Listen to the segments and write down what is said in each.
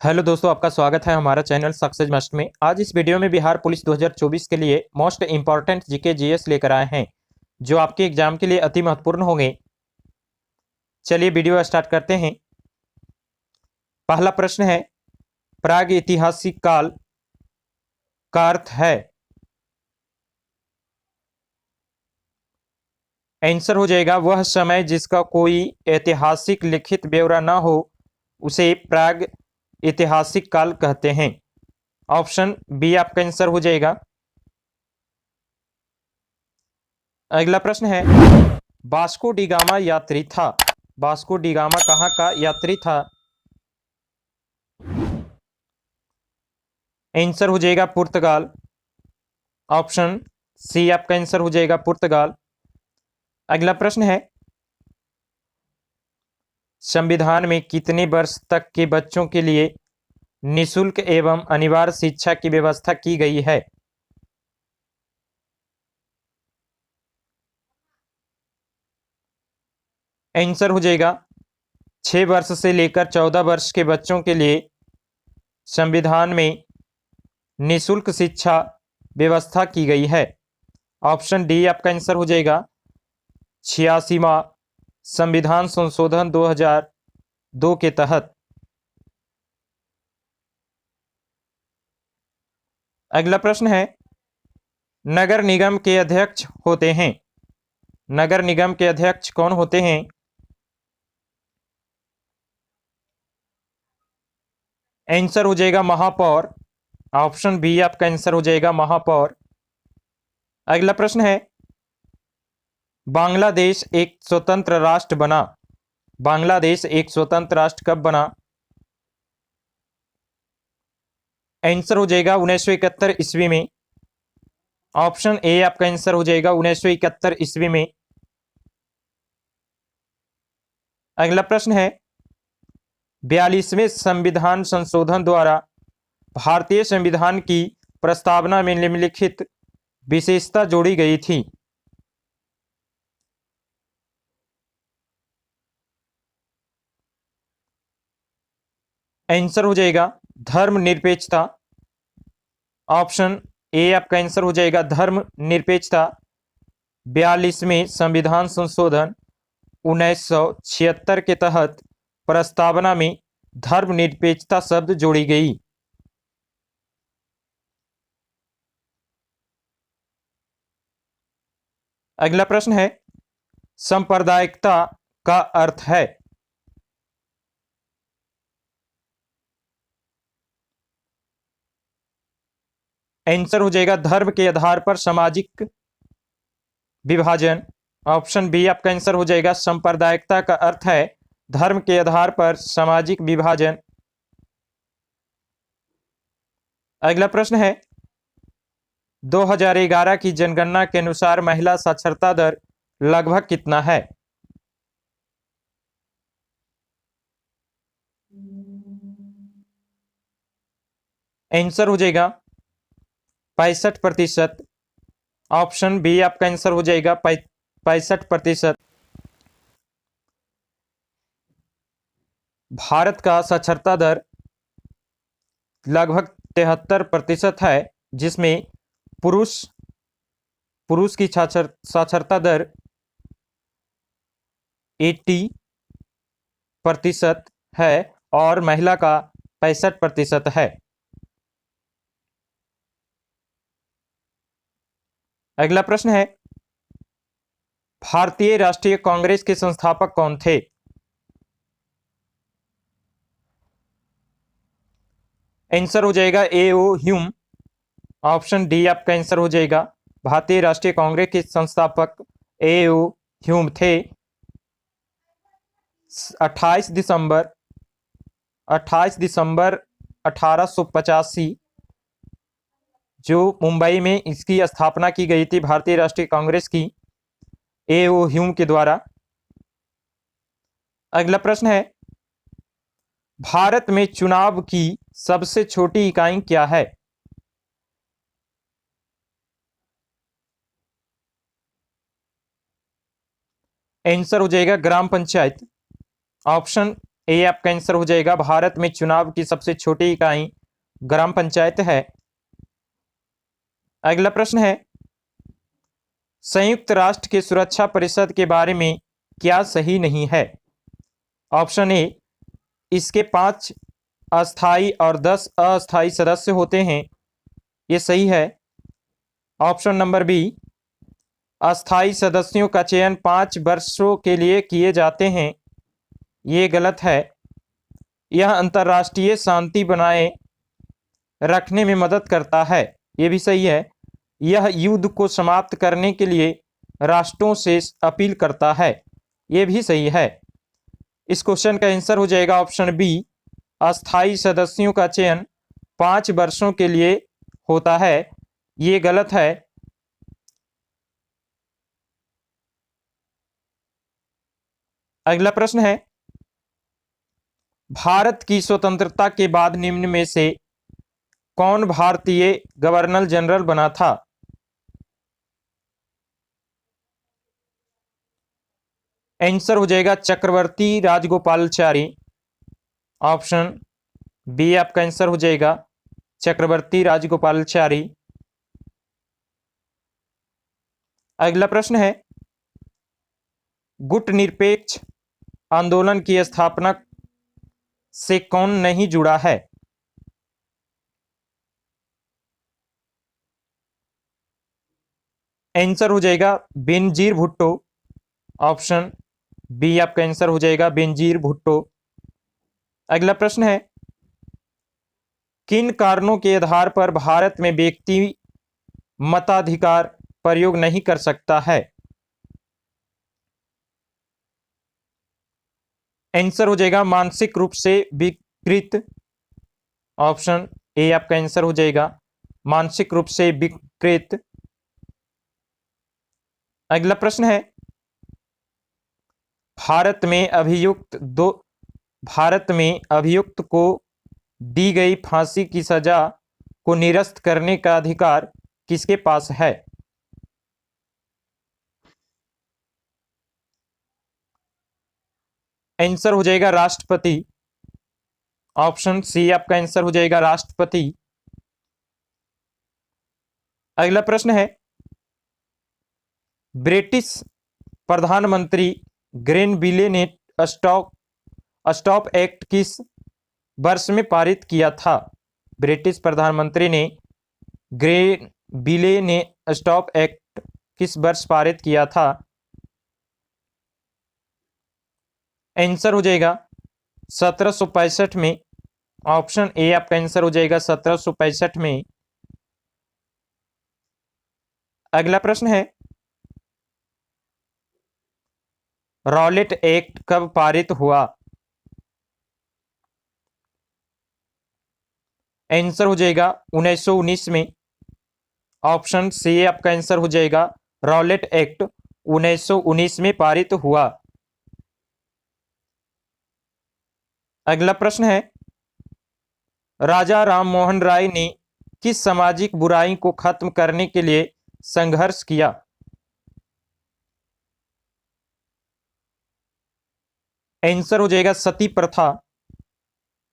Hello दोस्तों, आपका स्वागत है हमारा चैनल सक्सेस मस्ट में। आज इस वीडियो में बिहार पुलिस 2024 के लिए मोस्ट इंपॉर्टेंट जीके जीएस लेकर आए हैं, जो आपके एग्जाम के लिए अति महत्वपूर्ण होंगे। चलिए वीडियो स्टार्ट करते हैं। पहला प्रश्न है, प्राग ऐतिहासिक काल का अर्थ है। आंसर हो जाएगा वह समय जिसका कोई ऐतिहासिक लिखित ब्यौरा न हो, उसे प्राग ऐतिहासिक काल कहते हैं। ऑप्शन बी आपका आंसर हो जाएगा। अगला प्रश्न है, वास्को डी गामा यात्री था। वास्को डी गामा कहाँ का यात्री था? आंसर हो जाएगा पुर्तगाल। ऑप्शन सी आपका आंसर हो जाएगा पुर्तगाल। अगला प्रश्न है, संविधान में कितने वर्ष तक के बच्चों के लिए निशुल्क एवं अनिवार्य शिक्षा की व्यवस्था की गई है? आंसर हो जाएगा 6 वर्ष से लेकर 14 वर्ष के बच्चों के लिए संविधान में निशुल्क शिक्षा व्यवस्था की गई है। ऑप्शन डी आपका आंसर हो जाएगा 86वां संविधान संशोधन 2002 के तहत। अगला प्रश्न है, नगर निगम के अध्यक्ष होते हैं। नगर निगम के अध्यक्ष कौन होते हैं? आंसर हो जाएगा महापौर। ऑप्शन बी आपका आंसर हो जाएगा महापौर। अगला प्रश्न है, बांग्लादेश एक स्वतंत्र राष्ट्र बना। बांग्लादेश एक स्वतंत्र राष्ट्र कब बना? आंसर हो जाएगा 1971 ईस्वी में। ऑप्शन ए आपका आंसर हो जाएगा 1971 ईस्वी में। अगला प्रश्न है, 42वें संविधान संशोधन द्वारा भारतीय संविधान की प्रस्तावना में निम्नलिखित विशेषता जोड़ी गई थी। आंसर हो जाएगा धर्मनिरपेक्षता। ऑप्शन ए आपका आंसर हो जाएगा धर्मनिरपेक्षता। 42वें संविधान संशोधन 1976 के तहत प्रस्तावना में धर्मनिरपेक्षता शब्द जोड़ी गई। अगला प्रश्न है, सांप्रदायिकता का अर्थ है। आंसर हो जाएगा धर्म के आधार पर सामाजिक विभाजन। ऑप्शन बी आपका आंसर हो जाएगा सांप्रदायिकता का अर्थ है धर्म के आधार पर सामाजिक विभाजन। अगला प्रश्न है, 2011 की जनगणना के अनुसार महिला साक्षरता दर लगभग कितना है? आंसर हो जाएगा 65%। ऑप्शन बी आपका आंसर हो जाएगा 65%। भारत का साक्षरता दर लगभग 73% है, जिसमें पुरुष पुरुष की साक्षरता दर 80% है और महिला का 65% है। अगला प्रश्न है, भारतीय राष्ट्रीय कांग्रेस के संस्थापक कौन थे? आंसर हो जाएगा ए ओ ह्यूम। ऑप्शन डी आपका आंसर हो जाएगा भारतीय राष्ट्रीय कांग्रेस के संस्थापक ए ओ ह्यूम थे। 28 दिसंबर 28 दिसंबर 1885 जो मुंबई में इसकी स्थापना की गई थी भारतीय राष्ट्रीय कांग्रेस की, ए ओ ह्यूम के द्वारा। अगला प्रश्न है, भारत में चुनाव की सबसे छोटी इकाई क्या है? आंसर हो जाएगा ग्राम पंचायत। ऑप्शन ए आपका आंसर हो जाएगा भारत में चुनाव की सबसे छोटी इकाई ग्राम पंचायत है। अगला प्रश्न है संयुक्त राष्ट्र के सुरक्षा परिषद के बारे में क्या सही नहीं है? ऑप्शन ए, इसके 5 अस्थाई और 10 अस्थाई सदस्य होते हैं, ये सही है। ऑप्शन नंबर बी, अस्थाई सदस्यों का चयन 5 वर्षों के लिए किए जाते हैं, ये गलत है। यह अंतर्राष्ट्रीय शांति बनाए रखने में मदद करता है, ये भी सही है। यह युद्ध को समाप्त करने के लिए राष्ट्रों से अपील करता है, ये भी सही है। इस क्वेश्चन का आंसर हो जाएगा ऑप्शन बी, अस्थाई सदस्यों का चयन 5 वर्षों के लिए होता है, ये गलत है। अगला प्रश्न है भारत की स्वतंत्रता के बाद निम्न में से कौन भारतीय गवर्नर जनरल बना था? आंसर हो जाएगा चक्रवर्ती राजगोपालाचारी। ऑप्शन बी आपका आंसर हो जाएगा चक्रवर्ती राजगोपालाचारी। अगला प्रश्न है गुट निरपेक्ष आंदोलन की स्थापना से कौन नहीं जुड़ा है? आंसर हो जाएगा बेनजीर भुट्टो। ऑप्शन बी आपका आंसर हो जाएगा बेनजीर भुट्टो। अगला प्रश्न है किन कारणों के आधार पर भारत में व्यक्ति मताधिकार प्रयोग नहीं कर सकता है? आंसर हो जाएगा मानसिक रूप से विकृत। ऑप्शन ए आपका आंसर हो जाएगा मानसिक रूप से विकृत। अगला प्रश्न है भारत में अभियुक्त को दी गई फांसी की सजा को निरस्त करने का अधिकार किसके पास है? आंसर हो जाएगा राष्ट्रपति। ऑप्शन सी आपका आंसर हो जाएगा राष्ट्रपति। अगला प्रश्न है ब्रिटिश प्रधानमंत्री ग्रेन बिले ने स्टॉप एक्ट किस वर्ष में पारित किया था? ब्रिटिश प्रधानमंत्री ने ग्रेन बिले ने स्टॉप एक्ट किस वर्ष पारित किया था? आंसर हो जाएगा 1765 में। ऑप्शन ए आपका आंसर हो जाएगा 1765 में। अगला प्रश्न है रॉलेट एक्ट कब पारित हुआ? आंसर हो जाएगा 1919 में। ऑप्शन सी आपका आंसर हो जाएगा रॉलेट एक्ट 1919 में पारित हुआ। अगला प्रश्न है राजा राम मोहन राय ने किस सामाजिक बुराई को खत्म करने के लिए संघर्ष किया? आंसर हो जाएगा सती प्रथा।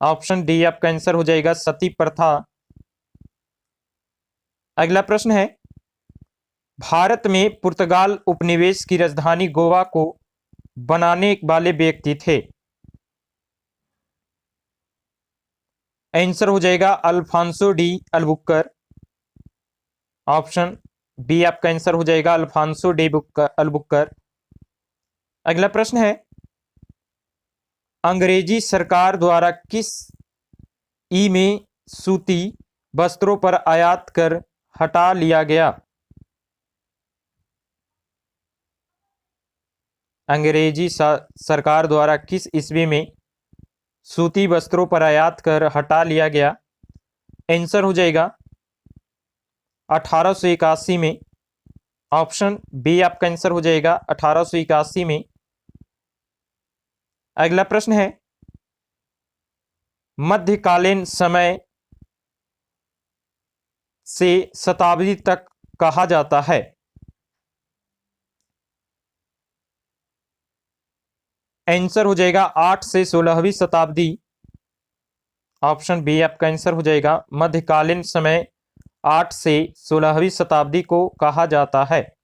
ऑप्शन डी आपका आंसर हो जाएगा सती प्रथा। अगला प्रश्न है भारत में पुर्तगाल उपनिवेश की राजधानी गोवा को बनाने वाले व्यक्ति थे? आंसर हो जाएगा Alfonso de Albuquerque. Option B आपका आंसर हो जाएगा अल्फांसो डी अल्बुकर। अगला प्रश्न है अंग्रेजी सरकार द्वारा किस ई में सूती वस्त्रों पर आयात कर हटा लिया गया? अंग्रेजी सरकार द्वारा किस ईस्वी में सूती वस्त्रों पर आयात कर हटा लिया गया? आंसर हो जाएगा 1881 में। ऑप्शन बी आपका आंसर हो जाएगा 1881 में। अगला प्रश्न है मध्यकालीन समय से शताब्दी तक कहा जाता है? आंसर हो जाएगा 8 से 16वीं शताब्दी। ऑप्शन बी आपका आंसर हो जाएगा। मध्यकालीन समय 8 से 16वीं शताब्दी को कहा जाता है।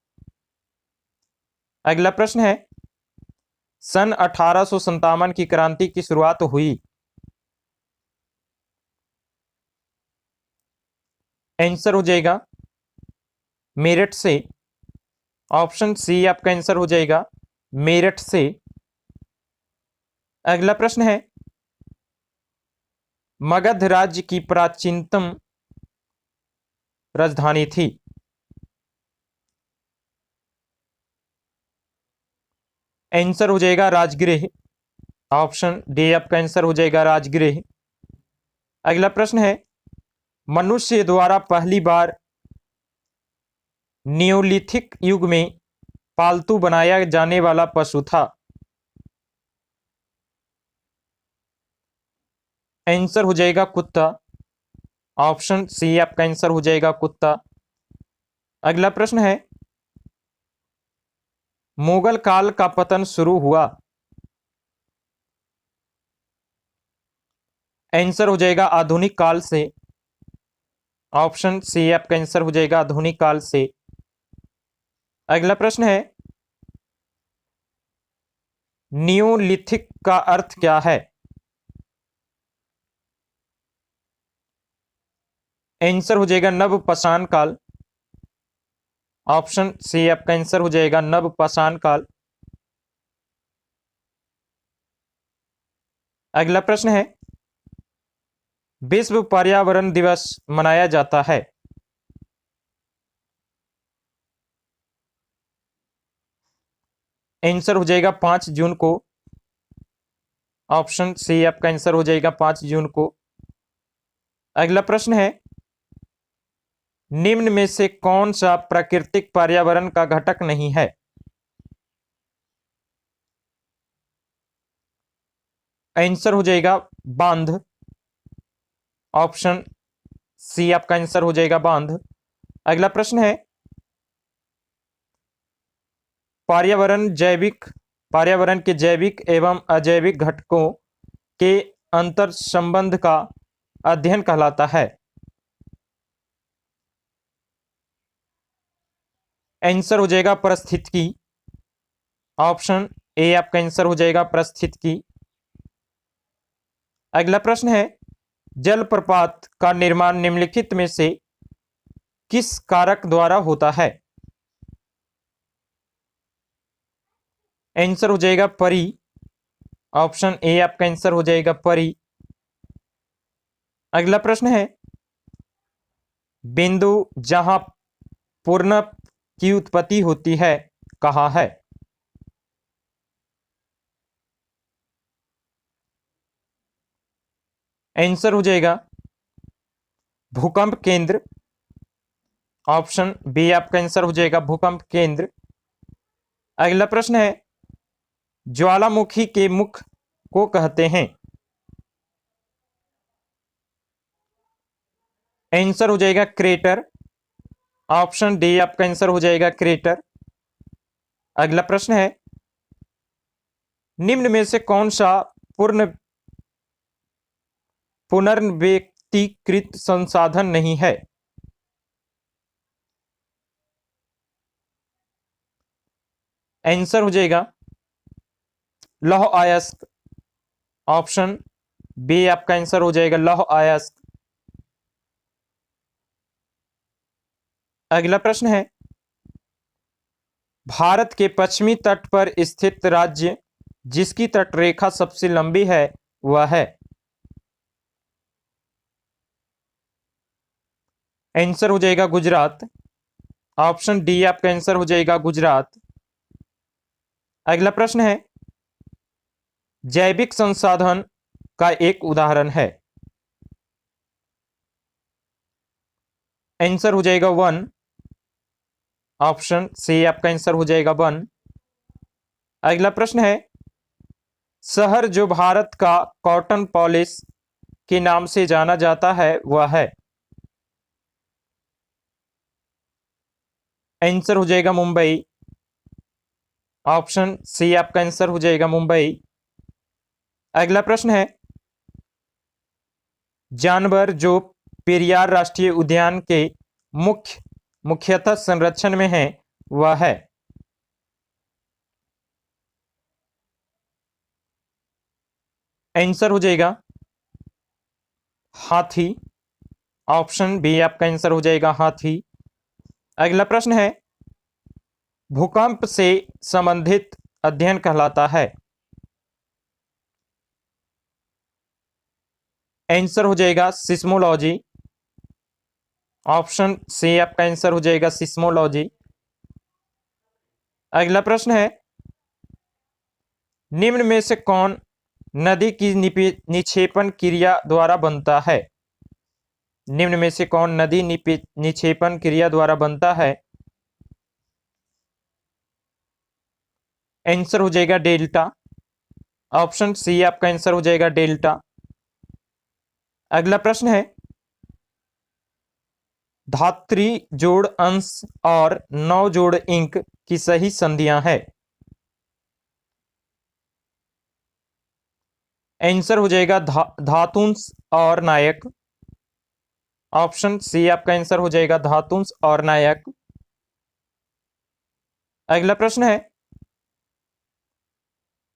अगला प्रश्न है, सन 1857 की क्रांति की शुरुआत हुई। आंसर हो जाएगा मेरठ से। ऑप्शन सी आपका आंसर हो जाएगा मेरठ से। अगला प्रश्न है, मगध राज्य की प्राचीनतम राजधानी थी। आंसर हो जाएगा राजगृह। ऑप्शन डी आपका आंसर हो जाएगा राजगृह। अगला प्रश्न है, मनुष्य द्वारा पहली बार नियोलिथिक युग में पालतू बनाया जाने वाला पशु था। आंसर हो जाएगा कुत्ता। ऑप्शन सी आपका आंसर हो जाएगा कुत्ता। अगला प्रश्न है, मुगल काल का पतन शुरू हुआ। आंसर हो जाएगा आधुनिक काल से। ऑप्शन सी आपका आंसर हो जाएगा आधुनिक काल से। अगला प्रश्न है, नियोलिथिक का अर्थ क्या है। आंसर हो जाएगा नव पाषाण काल। ऑप्शन सी आपका आंसर हो जाएगा नव पाषाण काल। अगला प्रश्न है, विश्व पर्यावरण दिवस मनाया जाता है। आंसर हो जाएगा 5 जून को। ऑप्शन सी आपका आंसर हो जाएगा 5 जून को। अगला प्रश्न है, निम्न में से कौन सा प्राकृतिक पर्यावरण का घटक नहीं है। आंसर हो जाएगा बांध। ऑप्शन सी आपका आंसर हो जाएगा बांध। अगला प्रश्न है, पर्यावरण के जैविक एवं अजैविक घटकों के अंतर संबंध का अध्ययन कहलाता है। आंसर हो जाएगा पारिस्थितिकी। ऑप्शन ए आपका आंसर हो जाएगा पारिस्थितिकी। अगला प्रश्न है, जलप्रपात का निर्माण निम्नलिखित में से किस कारक द्वारा होता है। आंसर हो जाएगा परी। ऑप्शन ए आपका आंसर हो जाएगा परी। अगला प्रश्न है, बिंदु जहां पूर्ण की उत्पत्ति होती है कहाँ है। आंसर हो जाएगा भूकंप केंद्र। ऑप्शन बी आपका आंसर हो जाएगा भूकंप केंद्र। अगला प्रश्न है, ज्वालामुखी के मुख को कहते हैं। आंसर हो जाएगा क्रेटर। ऑप्शन डी आपका आंसर हो जाएगा क्रेटर। अगला प्रश्न है, निम्न में से कौन सा पुनर्व्यक्तीकृत संसाधन नहीं है। आंसर हो जाएगा लौह अयस्क। ऑप्शन बी आपका आंसर हो जाएगा लौह अयस्क। अगला प्रश्न है, भारत के पश्चिमी तट पर स्थित राज्य जिसकी तटरेखा सबसे लंबी है वह है। आंसर हो जाएगा गुजरात। ऑप्शन डी आपका आंसर हो जाएगा गुजरात। अगला प्रश्न है, जैविक संसाधन का एक उदाहरण है। आंसर हो जाएगा वन। ऑप्शन सी आपका आंसर हो जाएगा वन। अगला प्रश्न है, शहर जो भारत का कॉटन पॉलिश के नाम से जाना जाता है वह है। आंसर हो जाएगा मुंबई। ऑप्शन सी आपका आंसर हो जाएगा मुंबई। अगला प्रश्न है, जानवर जो पेरियार राष्ट्रीय उद्यान के मुख्यतः संरक्षण में है वह है। आंसर हो जाएगा हाथी। ऑप्शन बी आपका आंसर हो जाएगा हाथी। अगला प्रश्न है, भूकंप से संबंधित अध्ययन कहलाता है। आंसर हो जाएगा सिस्मोलॉजी। ऑप्शन सी आपका आंसर हो जाएगा सिस्मोलॉजी। अगला प्रश्न है, निम्न में से कौन नदी की निक्षेपण क्रिया द्वारा बनता है। निम्न में से कौन नदी निक्षेपण क्रिया द्वारा बनता है। आंसर हो जाएगा डेल्टा। ऑप्शन सी आपका आंसर हो जाएगा डेल्टा। अगला प्रश्न है, धात्री जोड़ अंश और नौ जोड़ इंक की सही संधियां है। आंसर हो जाएगा धातुंश और नायक। ऑप्शन सी आपका आंसर हो जाएगा धातुंश और नायक। अगला प्रश्न है,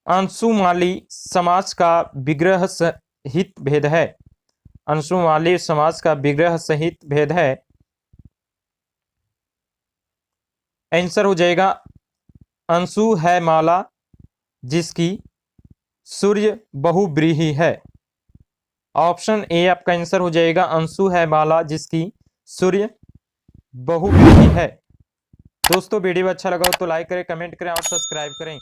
अंशुमाली समास का विग्रह सहित भेद है। अंशुमाली समास का विग्रह सहित भेद है। आंसर हो जाएगा अंशु है माला जिसकी सूर्य बहुव्रीहि है। ऑप्शन ए आपका आंसर हो जाएगा अंशु है माला जिसकी सूर्य बहुव्रीहि है। दोस्तों वीडियो अच्छा लगा हो तो लाइक करें, कमेंट करें और सब्सक्राइब करें।